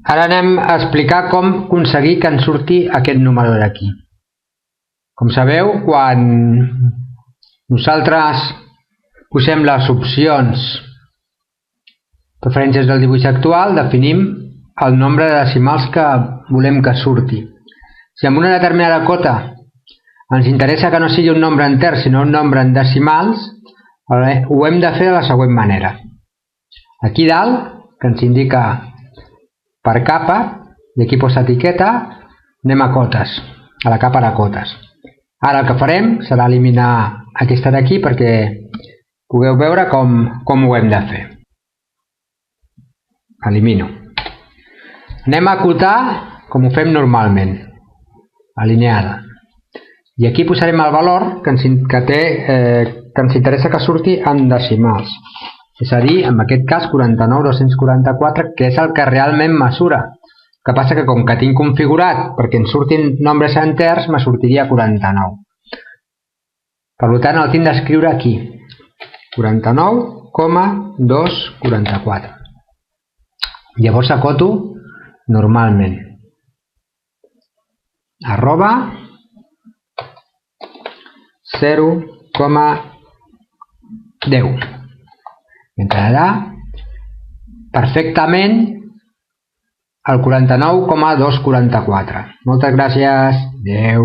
Ara anem a explicar com aconseguir que ens surti aquest número d'aquí. Com sabeu, quan nosaltres posem les opcions preferències del dibuix actual, definim el nombre de decimals que volem que surti. Si en una determinada cota ens interessa que no sigui un nombre enter, sinó un nombre en decimals, ho hem de fer de la següent manera. Aquí dalt, que ens indica per capa, i aquí posa etiqueta, anem a cotes, a la capa de cotes. Ara el que farem serà eliminar aquesta d'aquí perquè pugueu veure com ho hem de fer. Elimino. Anem a acotar com ho fem normalment, alineada. I aquí posarem el valor que ens interessa que surti en decimals. És a dir, en aquest cas 49.244, que és el que realment mesura. El que passa que com que tinc configurat perquè ens surtin nombres enters, me sortiria 49. Per tant, el tinc d'escriure aquí. 49,244. Llavors acoto normalment. Arroba 0,10. Entrarà perfectament el 49,244. Moltes gràcies. Adeu.